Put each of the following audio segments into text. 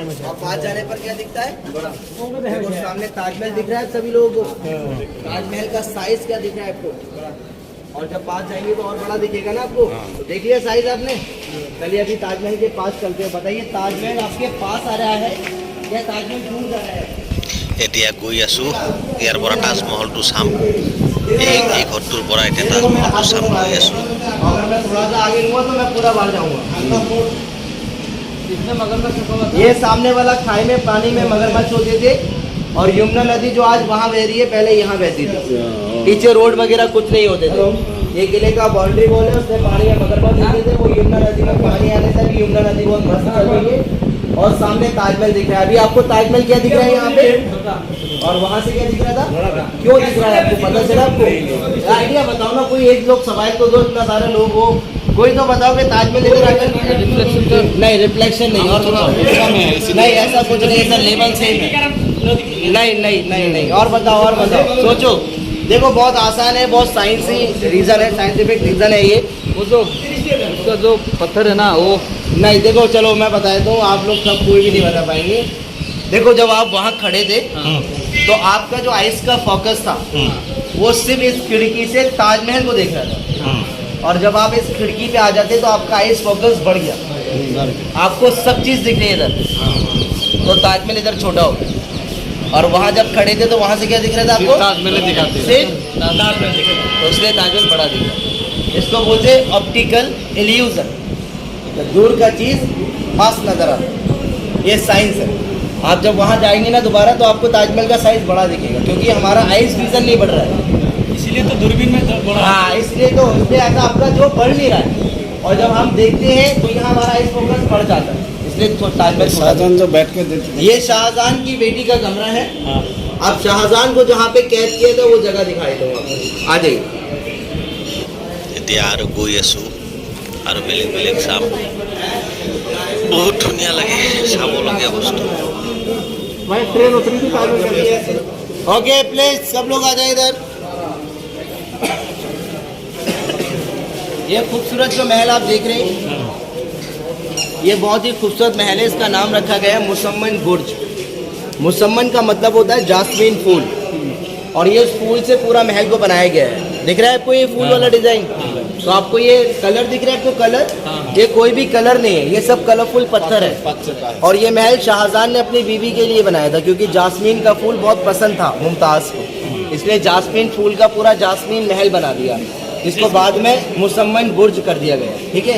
और पास जाने पर क्या दिखता है? देखो सामने ताजमहल दिख रहा है सभी लोगों को। ताजमहल का साइज क्या दिख रहा है आपको? और जब पास जाएंगे तो और बड़ा दिखेगा ना आपको। तो देख लिया साइज आपने। चलिए अभी ताजमहल के पास चलते हैं। बताइए ताजमहल आपके पास आ रहा है या ताजमहल दूर जा रहा है? এতিয়া গৈ আছো ইয়াৰ পৰা তাজমহলটো চাম। এই ঘৰটোৰ পৰা এতিয়া তাজমহলটো চাম গৈ আছো। अगर मैं थोड़ा सा आगे लूँगा तो मैं पूरा बाहर जाऊँगा। ये सामने वाला खाई में पानी में मगरमच्छ होते थे और यमुना नदी जो आज वहाँ बह रही है पहले यहाँ बहती थी। पीछे रोड वगैरह कुछ नहीं होते थे। ये किले का बाउंड्री वॉल है, उसमें पानी में मगरमच्छ होते थे। वो यमुना नदी में पानी आने तक यमुना नदी बहुत मस्त चल रही है। और सामने ताजमहल दिख रहा है। अभी आपको ताजमहल क्या दिख रहा है यहाँ पे? और वहाँ से क्या दिख रहा था? क्यों दिख रहा है आपको? पता चला आपको? आइडिया बताओ ना, कोई एक लोग सवाल तो दो, इतना सारे लोग हो, कोई तो बताओ कि ताजमहल इधर आकर नहीं रिफ्लेक्शन नहीं और नहीं ऐसा कुछ नहीं, ऐसा लेवल सेम है। नहीं नहीं नहीं नहीं और बताओ सोचो। देखो बहुत आसान है, बहुत साइंसी रीजन है, साइंटिफिक रीजन है ये। वो जो उसका जो पत्थर है ना वो नहीं देखो चलो मैं बता देता हूँ, आप लोग सब कोई भी नहीं बता पाएंगे। देखो जब आप वहाँ खड़े थे तो आपका जो आइस का फोकस था वो सिर्फ इस खिड़की से ताजमहल को देख रहा था। और जब आप इस खिड़की पे आ जाते तो आपका आइस फोकस बढ़ गया, आपको सब चीज़ दिख रही है इधर। तो ताजमहल इधर छोटा हो गया। और वहाँ जब खड़े थे तो वहाँ से क्या दिख रहा था आपको? ताजमहल दिखाते सिर्फ ताजमहल दिख रहा था। तो इसलिए ताजमहल बड़ा दिख रहा है। इसको बोलते हैं ऑप्टिकल इल्यूजन। दूर का चीज़ पास नजर आता है, ये साइंस है। आप जब वहाँ जाएंगे ना दोबारा तो आपको ताजमहल का साइज बड़ा दिखेगा, क्योंकि हमारा आइस विजन नहीं बढ़ रहा है, इसीलिए तो दूरबीन में बड़ा। हाँ इसलिए तो उसमें ऐसा आपका जो बढ़ नहीं रहा है। और जब हम देखते हैं तो यहाँ हमारा आइस फोकस बढ़ जाता है, इसलिए तो ताजमहल शाहजहां जो बैठ के देखते ये शाहजहां की बेटी का कमरा है। अब शाहजहां को जहाँ पे कैद किया था वो जगह दिखाई दूंगा, आ जाइए। এতিয়া আৰু গৈ আছো আৰু বেলেগ বেলেগ চাম। বহুত ধুনীয়া লাগে, চাবলগীয়া বস্তু। ओके प्लीज सब लोग आ जाए इधर। ये खूबसूरत जो महल आप देख रहे हैं ये बहुत ही खूबसूरत महल है। इसका नाम रखा गया है मुसम्मन बुर्ज। मुसम्मन का मतलब होता है जास्मीन फूल, और ये उस फूल से पूरा महल को बनाया गया है। दिख रहा है आपको ये फूल वाला डिजाइन? तो आपको ये कलर दिख रहा है आपको? कलर ये कोई भी कलर नहीं है, ये सब कलरफुल पत्थर है। और ये महल शाहजहां ने अपनी बीवी के लिए बनाया था, क्योंकि जास्मीन का फूल बहुत पसंद था मुमताज को, इसलिए जास्मीन फूल का पूरा जास्मीन महल बना दिया। इसको बाद में मुसम्मन बुर्ज कर दिया गया, ठीक है।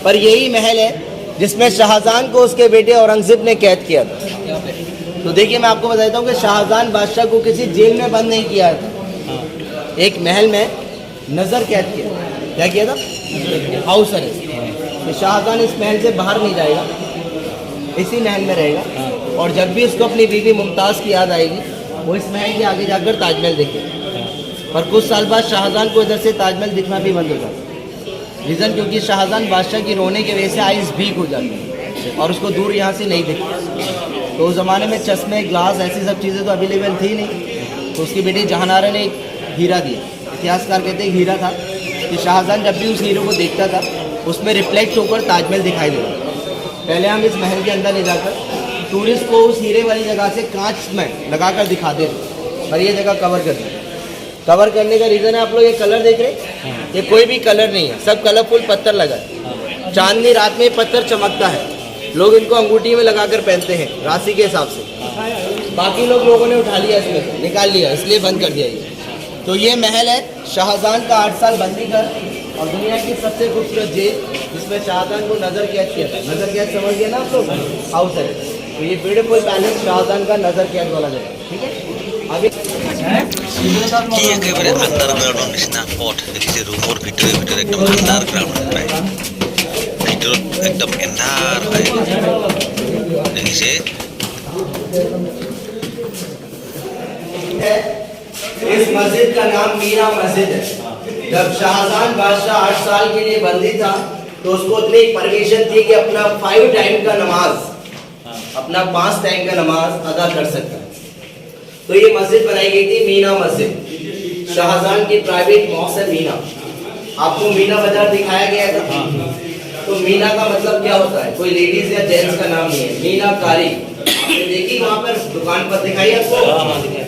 पर यही महल है जिसमें शाहजहां को उसके बेटे औरंगजेब ने कैद किया था। तो देखिए मैं आपको बताता हूँ कि शाहजहां बादशाह को किसी जेल में बंद नहीं किया था, एक महल में नजर कैद किया। क्या किया था? House arrest. तो शाहजहां इस महल से बाहर नहीं जाएगा, इसी महल में रहेगा। और जब भी उसको अपनी बीवी मुमताज़ की याद आएगी वो इस महल के आगे जाकर ताजमहल देखेगा। पर कुछ साल बाद शाहजहां को इधर से ताजमहल दिखना भी बंद हो जाता है। रीज़न क्योंकि शाहजहां बादशाह की रोने की वजह से आइस वीक हो जाती है और उसको दूर यहाँ से नहीं दिखता। तो उस ज़माने में चश्मे, ग्लास, ऐसी सब चीज़ें तो अवेलेबल थी नहीं। तो उसकी बेटी जहानारा ने एक हीरा दिया। इतिहासकार कहते हैं हीरा था कि शाहजहां जब भी उस हीरे को देखता था उसमें रिफ्लेक्ट होकर ताजमहल दिखाई देता। पहले हम इस महल के अंदर ले जाकर टूरिस्ट को उस हीरे वाली जगह से कांच में लगाकर दिखाते थे, पर ये जगह कवर कर दी। कवर करने का रीज़न है, आप लोग ये कलर देख रहे हैं, ये कोई भी कलर नहीं है, सब कलरफुल पत्थर लगा है। चांदनी रात में पत्थर चमकता है, लोग इनको अंगूठी में लगाकर पहनते हैं राशि के हिसाब से। बाकी लोगों ने उठा लिया, इसमें निकाल लिया, इसलिए बंद कर दिया ये। तो ये महल है शाहजहां का 8 साल बंदी घर और दुनिया की सबसे खूबसूरत जेल, जिसमें शाहजहां को नजर कैद किया था। नजर कैद समझ गया ना आप लोग? हाउस है। तो ये ब्यूटीफुल पैलेस शाहजहां का नजर कैद वाला जगह, ठीक है। अभी কি একেবাৰে আণ্ডাৰগ্ৰাউণ্ডৰ নিচিনা পথ দেখিছে, ৰুমৰ ভিতৰে ভিতৰে একদম আণ্ডাৰগ্ৰাউণ্ড প্ৰায়, ভিতৰত একদম এন্ধাৰ হয় দেখিছে। इस मस्जिद का नाम मीरा मस्जिद है। जब शाहजहां बादशाह 8 साल के लिए बंदी था तो उसको इतनी परमिशन थी कि अपना 5 टाइम का नमाज, अपना 5 टाइम का नमाज अदा कर सकता है। तो ये मस्जिद बनाई गई थी मीना मस्जिद। शाहजहां की प्राइवेट मॉस्क है मीना। आपको मीना बाजार दिखाया गया था। तो मीना का मतलब क्या होता है? कोई लेडीज या जेंट्स का नाम नहीं है। मीनाकारी आपने देखी वहाँ पर दुकान पर दिखाई आपको?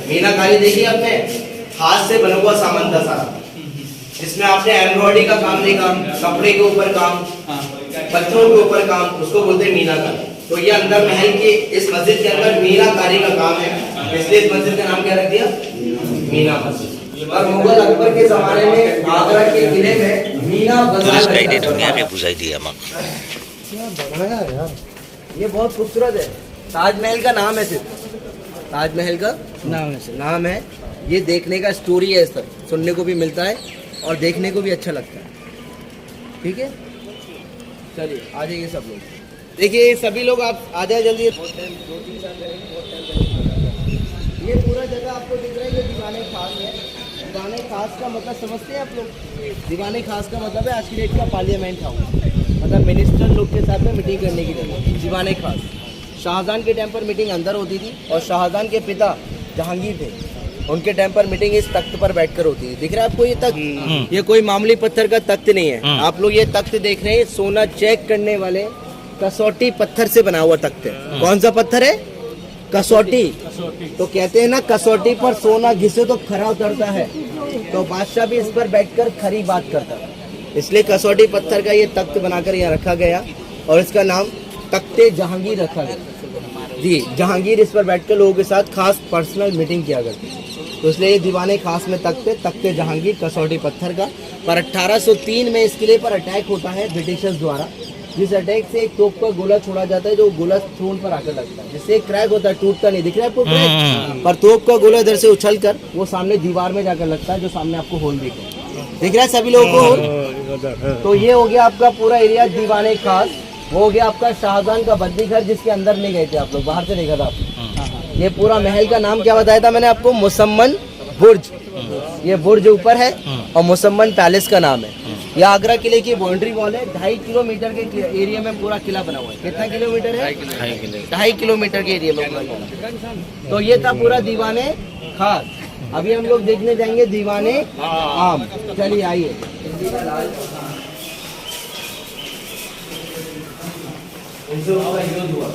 मीनाकारी देखी आपने? हाथ से बना हुआ सामान था सारा, जिसमें आपने एम्ब्रॉयडरी का काम देखा, कपड़े के ऊपर काम, पत्थरों के ऊपर काम, उसको बोलते हैं मीनाकारी। तो ये अंदर महल की इस मस्जिद के अंदर मीनाकारी का काम है, इसलिए इस मस्जिद का नाम क्या रख दिया? मीना मस्जिद। और मुगल अकबर के जमाने में आगरा के किले में मीना बाजार টুৰিষ্ট গাইডে लगता था। ধুনীয়াকৈ বুজাই দিয়ে আমাক। ये बहुत खूबसूरत है। ताजमहल का नाम है, सिर्फ ताजमहल का नाम है। ये देखने का स्टोरी है, सब सुनने को भी मिलता है और देखने को भी अच्छा लगता है। ठीक है, चलिए आ जाइए सब लोग। देखिए सभी लोग आप आ जाए जल्दी। ये पूरा जगह आपको दिख रहा है, ये दीवाने खास है। दीवाने खास का मतलब समझते हैं आप लोग? दीवाने खास का मतलब है आज की डेट का पार्लियामेंट हाउस, मतलब मिनिस्टर लोग के साथ में मीटिंग करने की जगह दीवाने खास। शाहजहां के टाइम पर मीटिंग अंदर होती थी और शाहजहां के पिता जहांगीर थे, उनके टाइम पर मीटिंग इस तख्त पर बैठकर होती है। दिख रहा है आपको ये तख्त? ये कोई मामूली पत्थर का तख्त नहीं है। आप लोग ये तख्त देख रहे हैं, सोना चेक करने वाले कसौटी पत्थर से बना हुआ तख्त है। कौन सा पत्थर है? कसौटी। तो कहते हैं ना, कसौटी पर सोना घिसे तो खरा उतरता है, तो बादशाह भी इस पर बैठकर खरी बात करता है, इसलिए कसौटी पत्थर का ये तख्त बनाकर यहाँ रखा गया और इसका नाम तख्ते जहांगीर रखा गया। जी, जहांगीर इस पर बैठकर लोगों के साथ खास पर्सनल मीटिंग किया करते थे, तो इसलिए ये दीवाने खास में तख्ते जहांगीर कसौटी पत्थर का। पर 1803 में इस किले पर अटैक होता है ब्रिटिशर्स द्वारा, जिस अटैक से एक तोप का गोला छोड़ा जाता है, जो गोला थ्रोन पर आकर लगता है, जिससे एक क्रैक होता है, टूटता नहीं। दिख रहा है आपको क्रैक? पर तोप का गोला इधर से उछल कर वो सामने दीवार में जाकर लगता है, जो सामने आपको होल दिख रहा है सभी लोगों को होल? तो ये हो गया आपका पूरा एरिया दीवाने खास। वो हो गया आपका शाहजहां का बद्दी घर, जिसके अंदर नहीं गए थे आप लोग, बाहर से देखा था आपने। ये पूरा महल का नाम क्या बताया था मैंने आपको? मुसम्मन बुर्ज। ये बुर्ज ऊपर है और मुसम्मन पैलेस का नाम है। ये आगरा किले की बाउंड्री वॉल है। 2.5 किलोमीटर के एरिया में पूरा किला बना हुआ है। कितना किलोमीटर है? 2.5 किलोमीटर के एरिया में पूरा किला। तो ये था पूरा दीवाने खास। अभी हम लोग देखने जाएंगे दीवाने आम। चलिए आइए। उनसे उसका युद्ध हुआ,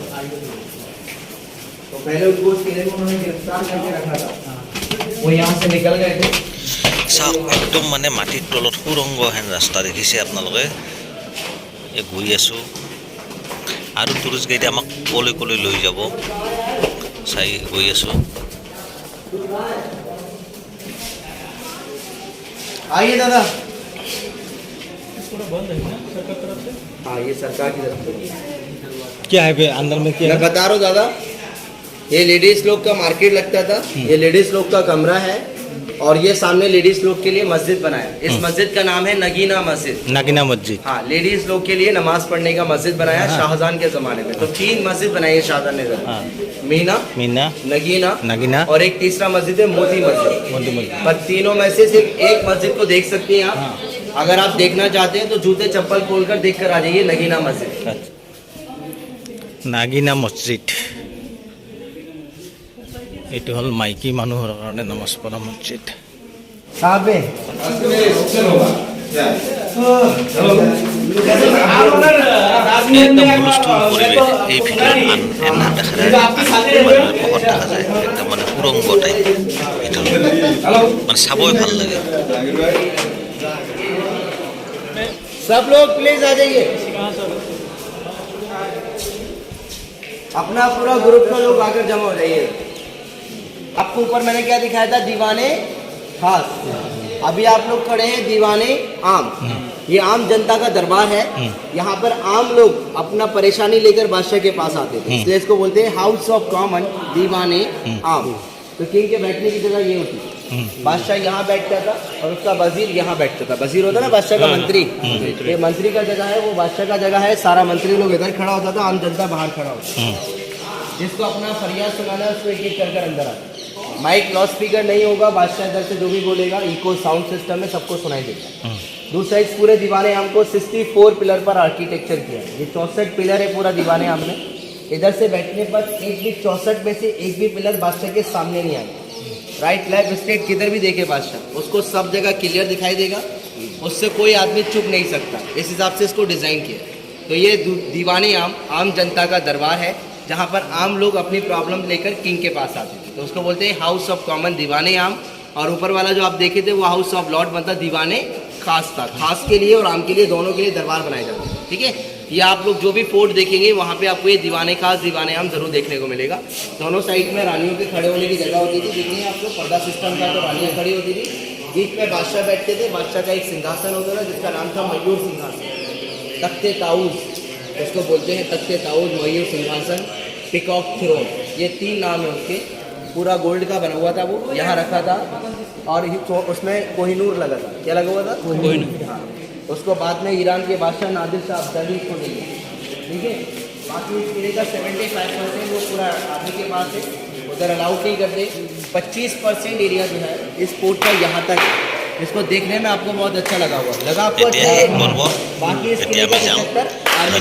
तो पहले उनको उस किले में उन्होंने गिरफ्तार करके रखा था, वो यहाँ से निकल गए थे। চাওক একদম মানে মাটিৰ তলত সুৰংগ হেন ৰাস্তা দেখিছে আপোনালোকে। এই গৈ আছোঁ আৰু টুৰিষ্ট গাইডে আমাক কলৈ কলৈ লৈ যাব চাই গৈ আছোঁ। आइए दादा। हाँ, ये सरकार की तरफ से। क्या है बे अंदर में क्या मैं बता रहा हूँ दादा, ये लेडीज लोग का मार्केट लगता था, ये लेडीज लोग का कमरा है और ये सामने लेडीज लोग के लिए मस्जिद बनाया। इस मस्जिद का नाम है नगीना मस्जिद। नागिना मस्जिद। हाँ, लेडीज लोग के लिए नमाज पढ़ने का मस्जिद बनाया शाहजहां के जमाने में। तो 3 मस्जिद बनाई है शाहजहां ने। मीना, मीना, नगीना, नगीना और एक तीसरा मस्जिद है मोती मस्जिद। पर तीनों में से सिर्फ एक मस्जिद को देख सकते हैं आप। अगर आप देखना चाहते हैं तो जूते चप्पल खोलकर देखकर आ जाइए नगीना मस्जिद। नागिना मस्जिद এইটো হল মাইকী মানুহৰ কাৰণে নমাজ পঢ়া মছজিদ। साहब একদম হুলস্থুল পৰিৱেশ। এই ভিতৰত এন্ধাৰ দেখা যায়, পোহৰ দেখা যায়, একদম মানে সুৰংগ টাইপ ভিতৰত, মানে চাবই ভাল লাগে। सब लोग प्लीज आ जाइए। अपना पूरा ग्रुप का लोग आकर जमा हो जाइए। आपको ऊपर मैंने क्या दिखाया था? दीवाने खास। अभी आप लोग खड़े हैं दीवाने आम। ये आम जनता का दरबार है। यहाँ पर आम लोग अपना परेशानी लेकर बादशाह के पास आते थे, इसलिए इसको बोलते हैं हाउस ऑफ कॉमन, दीवाने आम। तो किंग के बैठने की जगह ये होती है। बादशाह यहाँ बैठता था और उसका वजीर यहाँ बैठता था। वजीर होता ना बादशाह का मंत्री, ये मंत्री का जगह है, वो बादशाह का जगह है। सारा मंत्री लोग इधर खड़ा होता था, आम जनता बाहर खड़ा होता। जिसको अपना फरियाद सुनाना है उसको एक एक कर अंदर आता। माइक लाउड स्पीकर नहीं होगा, बादशाह इधर से जो भी बोलेगा इको साउंड सिस्टम में सबको सुनाई देगा। दूसरा, इस पूरे दीवाने आम को 64 पिलर पर आर्किटेक्चर किया है। ये 64 पिलर है पूरा दीवाने आम में। इधर से बैठने पर एक भी 64 में से एक भी पिलर बादशाह के सामने नहीं आएगा। राइट लेफ्ट स्ट्रेट किधर भी देखे बादशाह, उसको सब जगह क्लियर दिखाई देगा, उससे कोई आदमी चुप नहीं सकता। इस हिसाब से इसको डिज़ाइन किया है। तो ये दीवाने आम जनता का दरबार है, जहाँ पर आम लोग अपनी प्रॉब्लम लेकर किंग के पास आते थे। तो उसको बोलते हैं हाउस ऑफ कॉमन दीवाने आम। और ऊपर वाला जो आप देखे थे वो हाउस ऑफ लॉर्ड मतलब दीवाने खास था, खास के लिए और आम के लिए दोनों के लिए दरबार बनाए जाते हैं। ठीक है, ये आप लोग जो भी फोर्ट देखेंगे वहाँ पे आपको ये दीवाने खास दीवाने आम जरूर देखने को मिलेगा। दोनों साइड में रानियों के खड़े होने की जगह होती थी, देखिए आपको पर्दा सिस्टम था, तो रानियाँ खड़ी होती थी, बीच में बादशाह बैठते थे, बादशाह का एक सिंहासन होता था जिसका नाम था मयूर सिंहासन, तख्ते ताऊज उसको बोलते हैं, तख्ते ताऊज, मयूर सिंहासन, पिकॉक थ्रोन, ये 3 नाम है उसके। पूरा गोल्ड का बना हुआ था, वो यहाँ रखा था और उसमें कोहिनूर लगा था। क्या लगा हुआ था? कोहिनूर। हाँ, उसको बाद में ईरान के बादशाह नादिर शाह अब्दाली को दिया। ठीक है, बाकी इस किले का 75% वो पूरा आर्मी के पास है, उधर अलाउड नहीं करते। 25% एरिया जो है इस पोर्ट का यहाँ तक है, इसको देखने में आपको बहुत अच्छा लगा हुआ, लगा आपको अच्छा? बाकी इस किले का 75 आर्मी